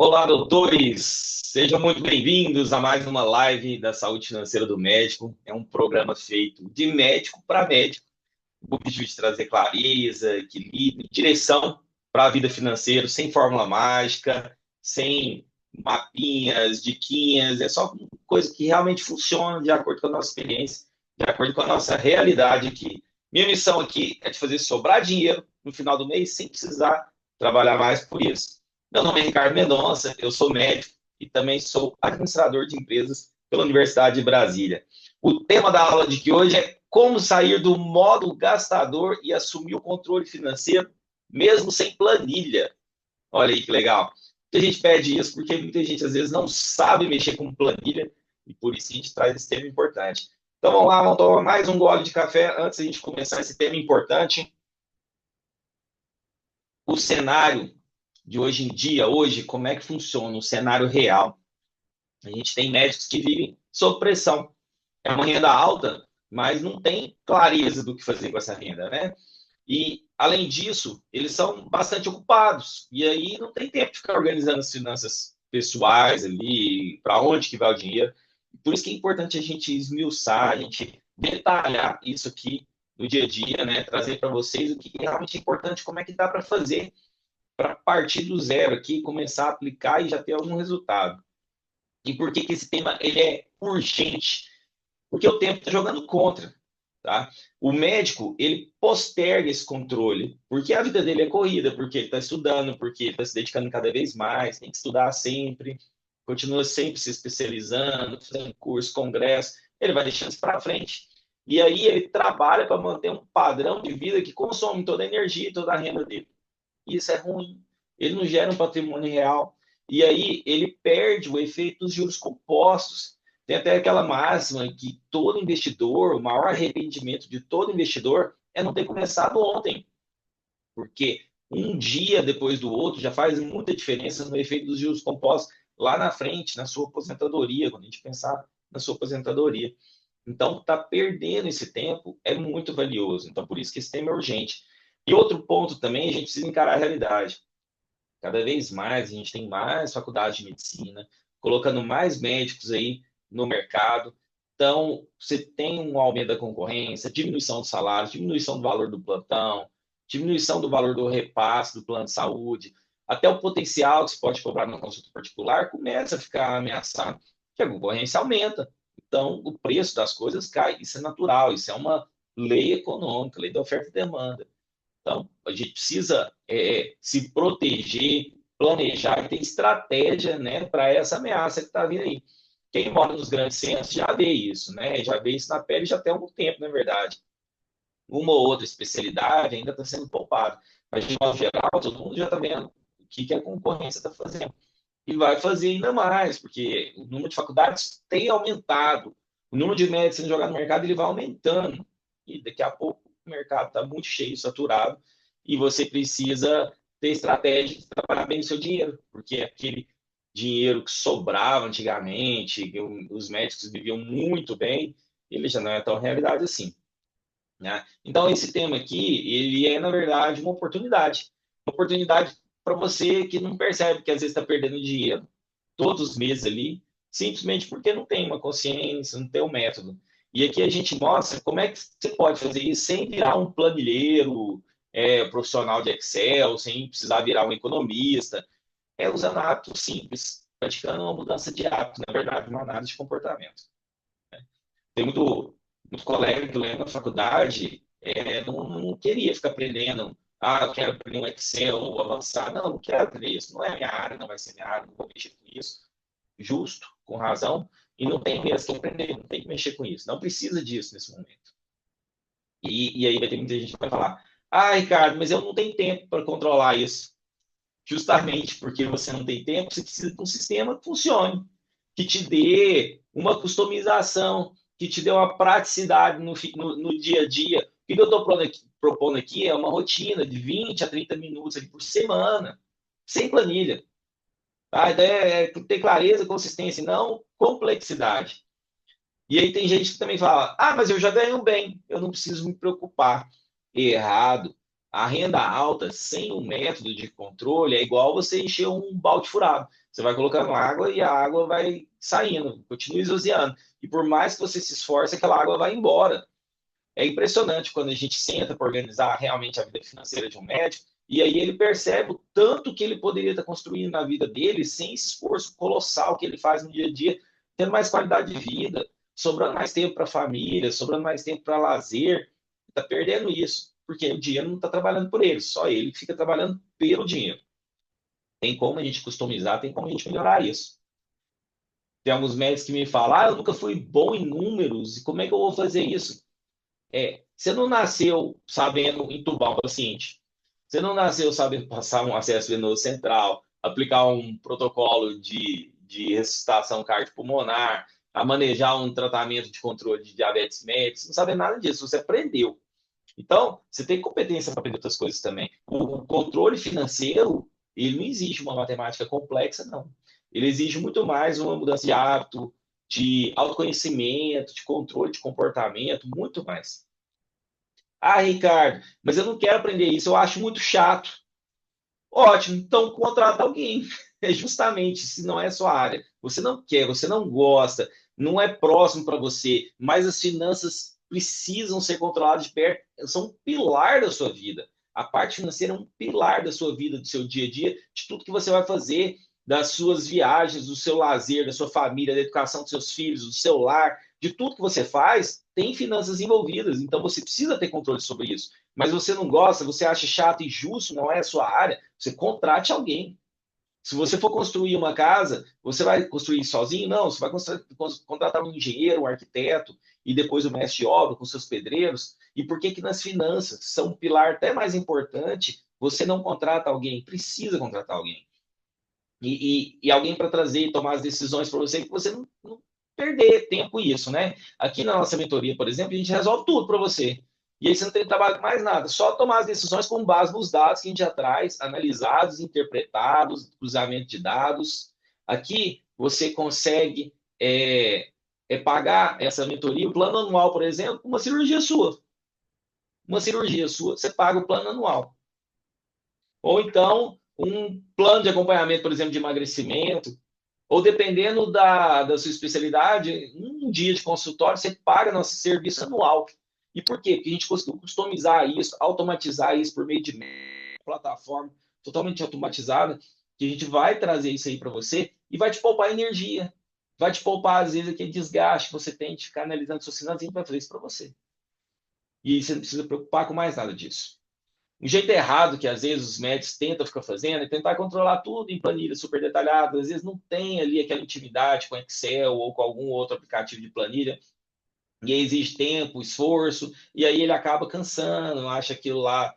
Olá, doutores! Sejam muito bem-vindos a mais uma live da Saúde Financeira do Médico. É um programa feito de médico para médico, com o objetivo de trazer clareza, equilíbrio, direção para a vida financeira, sem fórmula mágica, sem mapinhas, diquinhas, é só coisa que realmente funciona de acordo com a nossa experiência, de acordo com a nossa realidade aqui. Minha missão aqui é de fazer sobrar dinheiro no final do mês sem precisar trabalhar mais por isso. Meu nome é Ricardo Mendonça, eu sou médico e também sou administrador de empresas pela Universidade de Brasília. O tema da aula de hoje é como sair do modo gastador e assumir o controle financeiro, mesmo sem planilha. Olha aí que legal. Muita gente pede isso porque muita gente às vezes não sabe mexer com planilha e por isso a gente traz esse tema importante. Então vamos lá, vamos tomar mais um gole de café antes da gente começar esse tema importante. O cenário de hoje em dia, hoje, como é que funciona o cenário real? A gente tem médicos que vivem sob pressão. É uma renda alta, mas não tem clareza do que fazer com essa renda, né? E, além disso, eles são bastante ocupados. E aí não tem tempo de ficar organizando as finanças pessoais ali, para onde que vai o dinheiro. Por isso que é importante a gente esmiuçar, a gente detalhar isso aqui no dia a dia, né? Trazer para vocês o que é realmente importante, como é que dá para fazer para partir do zero aqui, começar a aplicar e já ter algum resultado. E por que, que esse tema ele é urgente? Porque o tempo está jogando contra. Tá? O médico, ele posterga esse controle, porque a vida dele é corrida, porque ele está estudando, porque ele está se dedicando cada vez mais, tem que estudar sempre, continua sempre se especializando, fazendo curso, congresso, ele vai deixando isso para frente. E aí ele trabalha para manter um padrão de vida que consome toda a energia e toda a renda dele. E isso é ruim. Ele não gera um patrimônio real. E aí ele perde o efeito dos juros compostos. Tem até aquela máxima que todo investidor, o maior arrependimento de todo investidor é não ter começado ontem, porque um dia depois do outro já faz muita diferença no efeito dos juros compostos lá na frente, na sua aposentadoria, quando a gente pensar na sua aposentadoria. Então, tá perdendo esse tempo é muito valioso. Então, por isso que esse tema é urgente. E outro ponto também, a gente precisa encarar a realidade. Cada vez mais a gente tem mais faculdade de medicina, colocando mais médicos aí no mercado. Então, você tem um aumento da concorrência, diminuição do salário, diminuição do valor do plantão, diminuição do valor do repasse do plano de saúde, até o potencial que você pode cobrar numa consulta particular começa a ficar ameaçado, porque a concorrência aumenta. Então, o preço das coisas cai. Isso é natural, isso é uma lei econômica, lei da oferta e demanda. Então, a gente precisa se proteger, planejar e ter estratégia, né, para essa ameaça que está vindo aí. Quem mora nos grandes centros já vê isso, né? Já vê isso na pele já tem algum tempo, na verdade. Uma ou outra especialidade ainda está sendo poupada. Mas, de modo geral, todo mundo já está vendo o que a concorrência está fazendo. E vai fazer ainda mais, porque o número de faculdades tem aumentado. O número de médicos sendo jogado no mercado ele vai aumentando. E daqui a pouco o mercado está muito cheio, saturado, e você precisa ter estratégia de trabalhar bem o seu dinheiro, porque aquele dinheiro que sobrava antigamente, que os médicos viviam muito bem, ele já não é tão realidade assim. Né? Então, esse tema aqui, ele é, na verdade, uma oportunidade para você que não percebe que às vezes está perdendo dinheiro todos os meses ali, simplesmente porque não tem uma consciência, não tem um método. E aqui a gente mostra como é que você pode fazer isso sem virar um planilheiro, profissional de Excel, sem precisar virar um economista, usando hábitos simples, praticando uma mudança de hábito, na verdade, uma análise de comportamento. Tem muito colega que lembra na faculdade, não queria ficar aprendendo. Ah, eu quero aprender um Excel ou avançar. Não, não quero aprender isso. Não é minha área, não vai ser minha área, não vou mexer com isso. Justo, com razão. E não tem mesmo que aprender, não tem que mexer com isso. Não precisa disso nesse momento. E aí vai ter muita gente que vai falar: Ah, Ricardo, mas eu não tenho tempo para controlar isso. Justamente porque você não tem tempo, você precisa de um sistema que funcione, que te dê uma customização, que te dê uma praticidade no dia a dia. O que eu estou propondo aqui é uma rotina de 20 a 30 minutos ali por semana, sem planilha. Tá? A ideia é ter clareza, consistência, não complexidade. E aí tem gente que também fala: Ah, mas eu já ganho bem, eu não preciso me preocupar. Errado. A renda alta, sem o método de controle, é igual você encher um balde furado. Você vai colocando água e a água vai saindo, continua esvaziando. E por mais que você se esforce, aquela água vai embora. É impressionante quando a gente senta para organizar realmente a vida financeira de um médico, e aí ele percebe o tanto que ele poderia estar construindo na vida dele sem esse esforço colossal que ele faz no dia a dia, tendo mais qualidade de vida, sobrando mais tempo para a família, sobrando mais tempo para lazer. Está perdendo isso, porque o dinheiro não está trabalhando por ele, só ele que fica trabalhando pelo dinheiro. Tem como a gente customizar, tem como a gente melhorar isso. Tem alguns médicos que me falam, eu nunca fui bom em números, e como é que eu vou fazer isso? Você não nasceu sabendo entubar um paciente. Você não nasceu sabendo passar um acesso venoso central, aplicar um protocolo de ressuscitação cardiopulmonar, a manejar um tratamento de controle de diabetes mellitus. Você não sabe nada disso, você aprendeu. Então, você tem competência para aprender outras coisas também. O controle financeiro, ele não exige uma matemática complexa, não. Ele exige muito mais uma mudança de hábito, de autoconhecimento, de controle de comportamento, muito mais. Ah, Ricardo, mas eu não quero aprender isso, eu acho muito chato. Ótimo, então contrata alguém. É justamente se não é sua área, você não quer, você não gosta, não é próximo para você, mas as finanças precisam ser controladas de perto, são um pilar da sua vida. A parte financeira é um pilar da sua vida, do seu dia a dia, de tudo que você vai fazer, das suas viagens, do seu lazer, da sua família, da educação dos seus filhos, do seu lar, de tudo que você faz, tem finanças envolvidas. Então você precisa ter controle sobre isso. Mas você não gosta, você acha chato e justo, não é a sua área, você contrate alguém. Se você for construir uma casa, você vai construir sozinho? Não, você vai contratar um engenheiro, um arquiteto e depois o mestre de obra com seus pedreiros. E por que que nas finanças, que são um pilar até mais importante, você não contrata alguém? Precisa contratar alguém. E alguém para trazer e tomar as decisões para você, que você não perder tempo com isso, né? Aqui na nossa mentoria, por exemplo, a gente resolve tudo para você. E aí você não tem trabalho com mais nada, só tomar as decisões com base nos dados que a gente já traz, analisados, interpretados, cruzamento de dados. Aqui você consegue pagar essa mentoria, o plano anual, por exemplo, uma cirurgia sua. Uma cirurgia sua, você paga o plano anual. Ou então, um plano de acompanhamento, por exemplo, de emagrecimento, ou dependendo da sua especialidade, um dia de consultório, você paga nosso serviço anual. E por quê? Porque a gente conseguiu customizar isso, automatizar isso por meio de plataforma totalmente automatizada, que a gente vai trazer isso aí para você e vai te poupar energia, vai te poupar, às vezes, aquele desgaste que você tem de ficar analisando suas finanças, a gente vai fazer isso para você. E você não precisa preocupar com mais nada disso. Um jeito errado que às vezes os médicos tentam ficar fazendo é tentar controlar tudo em planilha super detalhada. Às vezes não tem ali aquela intimidade com Excel ou com algum outro aplicativo de planilha. E aí exige tempo, esforço, e aí ele acaba cansando, acha aquilo lá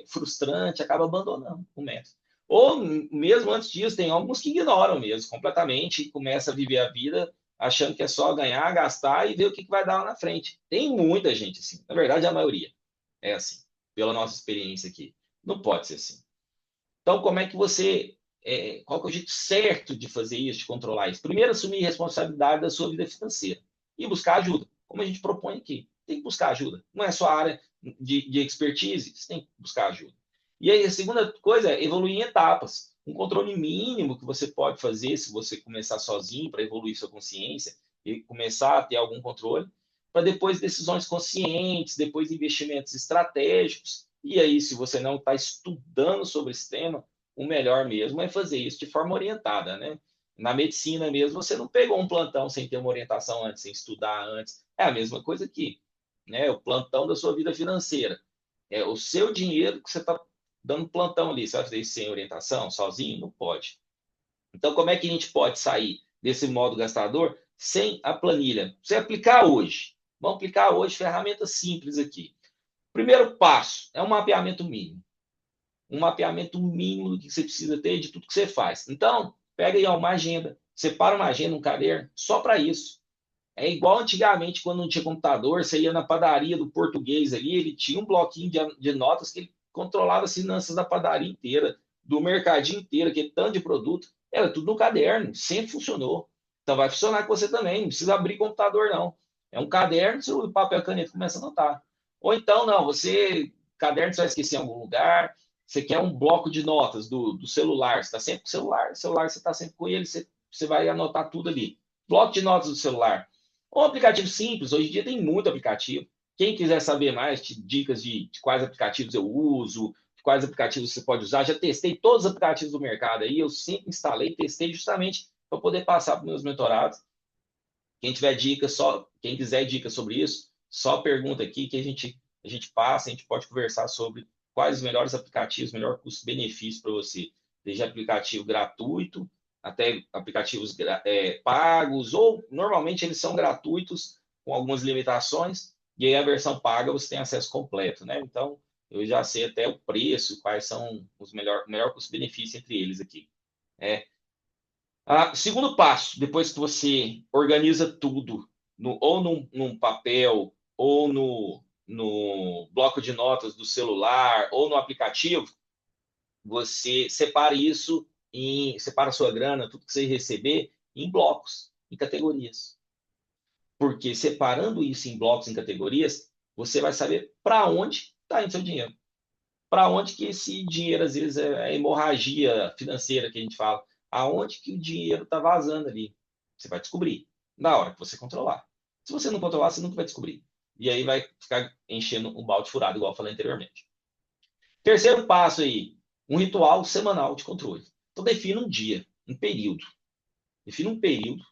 frustrante, acaba abandonando o método. Ou mesmo antes disso, tem alguns que ignoram mesmo completamente e começa a viver a vida achando que é só ganhar, gastar e ver o que vai dar lá na frente. Tem muita gente assim, na verdade a maioria é assim, pela nossa experiência aqui. Não pode ser assim. Então, como é que você. Qual que é o jeito certo de fazer isso, de controlar isso? Primeiro, assumir responsabilidade da sua vida financeira e buscar ajuda, como a gente propõe aqui. Tem que buscar ajuda. Não é sua área de expertise, você tem que buscar ajuda. E aí, a segunda coisa é evoluir em etapas. Um controle mínimo que você pode fazer se você começar sozinho para evoluir sua consciência e começar a ter algum controle, para depois decisões conscientes, depois investimentos estratégicos. E aí, se você não está estudando sobre esse tema, o melhor mesmo é fazer isso de forma orientada, né? Na medicina mesmo, você não pegou um plantão sem ter uma orientação antes, sem estudar antes. É a mesma coisa aqui, né? O plantão da sua vida financeira. É o seu dinheiro que você está dando plantão ali. Você vai fazer isso sem orientação, sozinho? Não pode. Então, como é que a gente pode sair desse modo gastador sem a planilha? Você aplicar hoje. Vamos aplicar hoje ferramentas simples aqui. Primeiro passo é um mapeamento mínimo. Um mapeamento mínimo do que você precisa ter de tudo que você faz. Então, pega aí uma agenda, separa uma agenda, um caderno, só para isso. É igual antigamente, quando não tinha computador, você ia na padaria do português ali, ele tinha um bloquinho de notas que ele controlava as finanças da padaria inteira, do mercadinho inteiro, que é tanto de produto. Era tudo no caderno, sempre funcionou. Então vai funcionar com você também, não precisa abrir computador, não. É um caderno, seu papel e caneta começa a anotar. Ou então, não, você caderno você vai esquecer em algum lugar, você quer um bloco de notas do celular, você está sempre com o celular você está sempre com ele, você vai anotar tudo ali. Bloco de notas do celular. Um aplicativo simples, hoje em dia tem muito aplicativo. Quem quiser saber mais, dicas de quais aplicativos eu uso, de quais aplicativos você pode usar, já testei todos os aplicativos do mercado aí, eu sempre instalei, testei justamente para poder passar para meus mentorados. Quem tiver dicas, quem quiser dicas sobre isso, só pergunta aqui que a gente passa, a gente pode conversar sobre quais os melhores aplicativos, melhor custo-benefício para você. Desde aplicativo gratuito até aplicativos pagos, ou normalmente eles são gratuitos com algumas limitações, e aí a versão paga você tem acesso completo, né? Então, eu já sei até o preço, quais são os melhor custo-benefício entre eles aqui. Segundo passo, depois que você organiza tudo, ou num papel, ou no bloco de notas do celular, ou no aplicativo, você separa a sua grana, tudo que você receber, em blocos, em categorias. Porque separando isso em blocos, em categorias, você vai saber para onde está indo seu dinheiro. Para onde que esse dinheiro, às vezes, é hemorragia financeira que a gente fala. Aonde que o dinheiro está vazando ali. Você vai descobrir na hora que você controlar. Se você não controlar, você nunca vai descobrir. E aí vai ficar enchendo um balde furado, igual eu falei anteriormente. Terceiro passo aí, um ritual semanal de controle. Então, defina um dia, um período. Defina um período,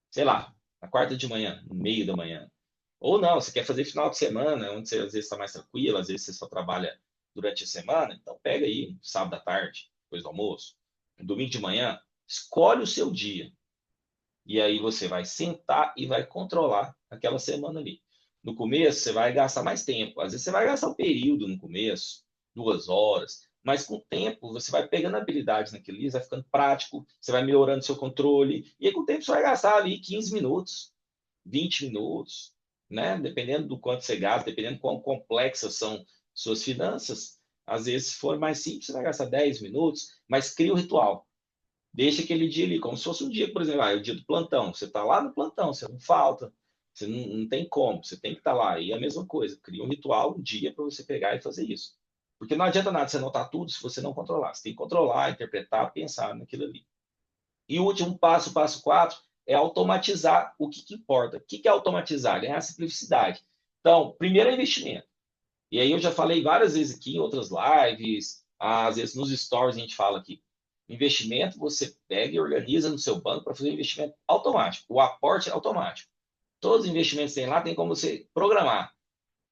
sei lá, na quarta de manhã, no meio da manhã. Ou não, você quer fazer final de semana, onde você às vezes está mais tranquilo, às vezes você só trabalha durante a semana, então pega aí, sábado à tarde, depois do almoço, domingo de manhã, escolhe o seu dia. E aí você vai sentar e vai controlar aquela semana ali. No começo, você vai gastar mais tempo. Às vezes você vai gastar um período no começo, 2 horas, mas com o tempo você vai pegando habilidades naquilo ali, vai ficando prático, você vai melhorando seu controle, e aí com o tempo você vai gastar ali 15 minutos, 20 minutos, né? Dependendo do quanto você gasta, dependendo do quão complexas são suas finanças, às vezes, se for mais simples, você vai gastar 10 minutos, mas cria o ritual. Deixa aquele dia ali, como se fosse um dia, por exemplo, é o dia do plantão. Você está lá no plantão, você não falta, você não tem como, você tem que estar lá. E é a mesma coisa, cria um ritual, um dia para você pegar e fazer isso. Porque não adianta nada você anotar tudo se você não controlar. Você tem que controlar, interpretar, pensar naquilo ali. E o último passo, passo 4, é automatizar o que importa. O que é automatizar? Ganhar simplicidade. Então, primeiro é investimento. E aí eu já falei várias vezes aqui em outras lives, às vezes nos stories a gente fala aqui. Investimento, você pega e organiza no seu banco para fazer um investimento automático. O aporte é automático. Todos os investimentos que tem lá, tem como você programar.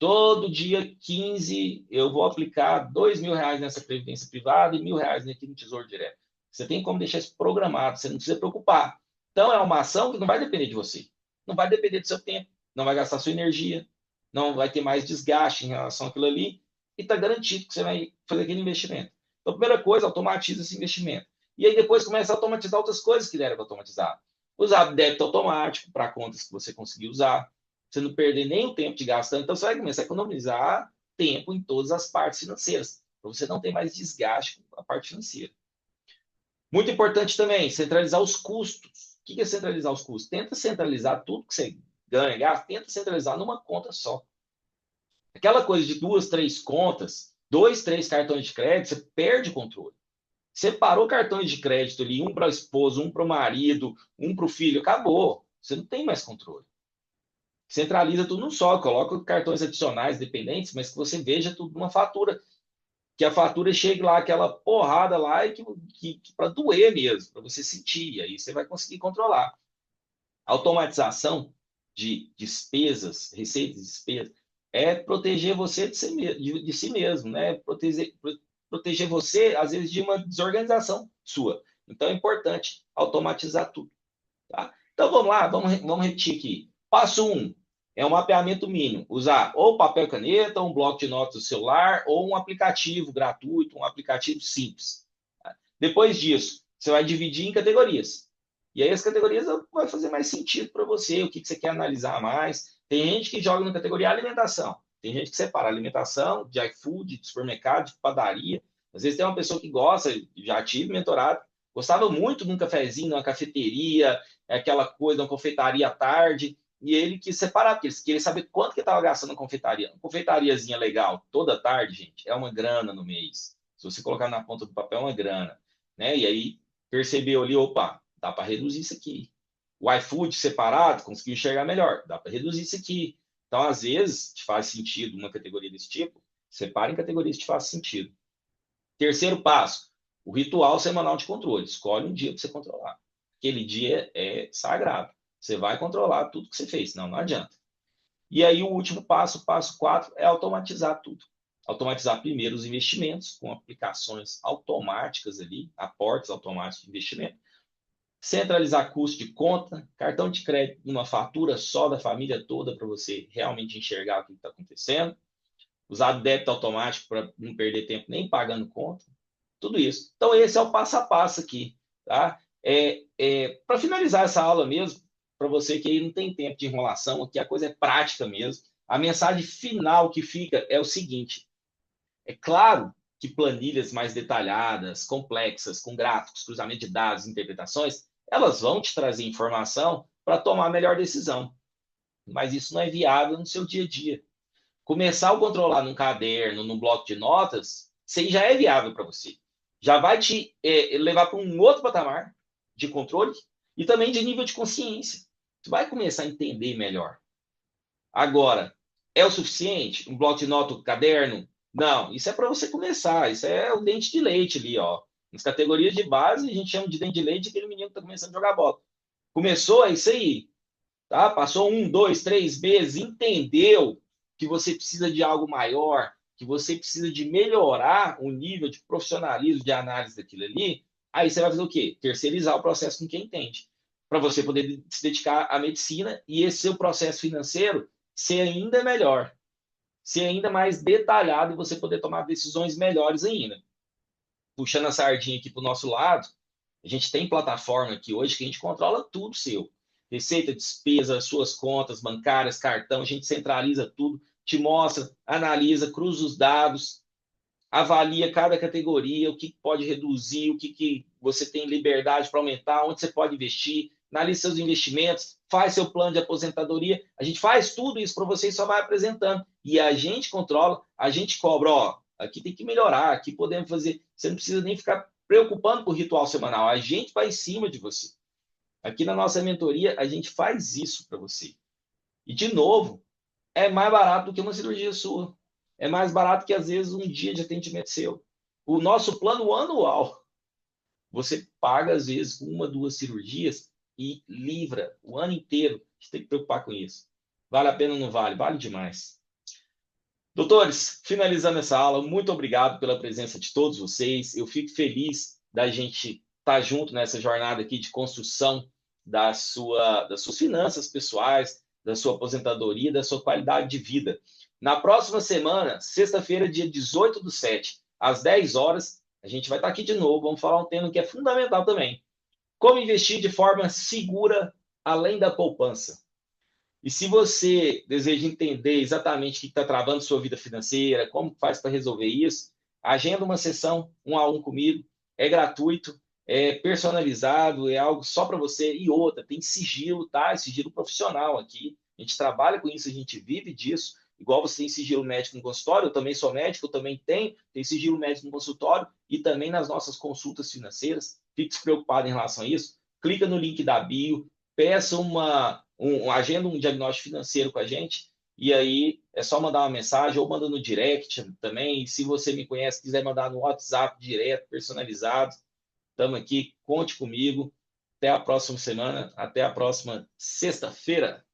Todo dia 15, eu vou aplicar R$ 2.000 nessa previdência privada e R$ 1.000 aqui no Tesouro Direto. Você tem como deixar isso programado, você não precisa preocupar. Então, é uma ação que não vai depender de você. Não vai depender do seu tempo, não vai gastar sua energia, não vai ter mais desgaste em relação àquilo ali, e está garantido que você vai fazer aquele investimento. Então, a primeira coisa, automatiza esse investimento. E aí depois começa a automatizar outras coisas que deram para automatizar. Usar débito automático para contas que você conseguir usar, você não perder nem o tempo de gastando, então você vai começar a economizar tempo em todas as partes financeiras, para você não ter mais desgaste com a parte financeira. Muito importante também, centralizar os custos. O que é centralizar os custos? Tenta centralizar tudo que você ganha, gasta, tenta centralizar numa conta só. Aquela coisa de 2, 3 contas, 2, 3 cartões de crédito, você perde o controle. Separou cartões de crédito ali, um para o esposo, um para o marido, um para o filho, acabou. Você não tem mais controle. Centraliza tudo num só, coloca cartões adicionais dependentes, mas que você veja tudo numa fatura, que a fatura chegue lá, aquela porrada lá, e que para doer mesmo, para você sentir, e aí você vai conseguir controlar. Automatização de despesas, receitas e despesas, é proteger você de si mesmo, né? Proteger você, às vezes, de uma desorganização sua. Então, é importante automatizar tudo. Tá? Então, vamos lá, vamos repetir aqui. Passo 1 é um mapeamento mínimo. Usar ou papel e caneta, ou um bloco de notas do celular, ou um aplicativo gratuito, um aplicativo simples. Tá? Depois disso, você vai dividir em categorias. E aí as categorias vai fazer mais sentido para você, o que você quer analisar mais. Tem gente que joga na categoria alimentação. Tem gente que separa alimentação, de iFood, de supermercado, de padaria. Às vezes tem uma pessoa que gosta, já tive mentorado, gostava muito de um cafezinho, numa cafeteria, aquela coisa, uma confeitaria à tarde. e ele quis separar, porque ele queria saber quanto que estava gastando na confeitaria. Uma confeitariazinha legal, toda tarde, gente, é uma grana no mês. Se você colocar na ponta do papel, é uma grana. Né? E aí percebeu ali, opa, dá para reduzir isso aqui. O iFood separado, conseguiu enxergar melhor, dá para reduzir isso aqui. Então, às vezes, te faz sentido uma categoria desse tipo, separa em categorias que te faz sentido. Terceiro passo, o ritual semanal de controle. Escolhe um dia para você controlar. Aquele dia é sagrado. Você vai controlar tudo que você fez, senão não adianta. E aí o último passo, o passo 4, é automatizar tudo. Automatizar primeiro os investimentos com aplicações automáticas ali, aportes automáticos de investimento. Centralizar custo de conta, cartão de crédito numa fatura só da família toda para você realmente enxergar o que está acontecendo. Usar débito automático para não perder tempo nem pagando conta. Tudo isso. Então, esse é o passo a passo aqui. Tá? Para finalizar essa aula mesmo, para você que aí não tem tempo de enrolação, aqui a coisa é prática mesmo. A mensagem final que fica é o seguinte: é claro que planilhas mais detalhadas, complexas, com gráficos, cruzamento de dados, interpretações, elas vão te trazer informação para tomar a melhor decisão. Mas isso não é viável no seu dia a dia. Começar a controlar num caderno, num bloco de notas, isso aí já é viável para você. Já vai te levar para um outro patamar de controle e também de nível de consciência. Tu vai começar a entender melhor. Agora, é o suficiente? Um bloco de nota, um caderno? Não, isso é para você começar. Isso é o dente de leite ali, ó. Nas categorias de base, a gente chama de dente de leite aquele menino que está começando a jogar bola. Começou, é isso aí. Tá? Passou 1, 2, 3 meses, entendeu que você precisa de algo maior, que você precisa de melhorar o nível de profissionalismo de análise daquilo ali, aí você vai fazer o quê? Terceirizar o processo com quem entende, para você poder se dedicar à medicina e esse seu processo financeiro ser ainda melhor, ser ainda mais detalhado e você poder tomar decisões melhores ainda. Puxando a sardinha aqui para o nosso lado, a gente tem plataforma aqui hoje que a gente controla tudo seu. Receita, despesa, suas contas bancárias, cartão, a gente centraliza tudo, te mostra, analisa, cruza os dados, avalia cada categoria, o que pode reduzir, o que você tem liberdade para aumentar, onde você pode investir, analisa seus investimentos, faz seu plano de aposentadoria. A gente faz tudo isso para você e só vai apresentando. E a gente controla, a gente cobra, ó, aqui tem que melhorar, aqui podemos fazer. Você não precisa nem ficar preocupando com o ritual semanal, a gente vai em cima de você. Aqui na nossa mentoria, a gente faz isso para você. E, de novo, é mais barato do que uma cirurgia sua. É mais barato que, às vezes, um dia de atendimento seu. O nosso plano anual, você paga, às vezes, com 1, 2 cirurgias e livra o ano inteiro. Você tem que preocupar com isso. Vale a pena ou não vale? Vale demais. Doutores, finalizando essa aula, muito obrigado pela presença de todos vocês. Eu fico feliz da gente estar junto nessa jornada aqui de construção das suas finanças pessoais, da sua aposentadoria, da sua qualidade de vida. Na próxima semana, sexta-feira, dia 18/7, às 10 horas, a gente vai estar aqui de novo. Vamos falar um tema que é fundamental também. Como investir de forma segura além da poupança. E se você deseja entender exatamente o que está travando sua vida financeira, como faz para resolver isso, agenda uma sessão 1 a 1 comigo. É gratuito, é personalizado, é algo só para você. E outra, tem sigilo, tá? É sigilo profissional aqui. A gente trabalha com isso, a gente vive disso. Igual você tem sigilo médico no consultório, eu também sou médico, eu também tenho. Tem sigilo médico no consultório e também nas nossas consultas financeiras. Fique despreocupado em relação a isso. Clica no link da bio, peça agenda um diagnóstico financeiro com a gente, e aí é só mandar uma mensagem ou manda no direct também. E se você me conhece, quiser mandar no WhatsApp direto, personalizado, estamos aqui, conte comigo. Até a próxima semana, até a próxima sexta-feira.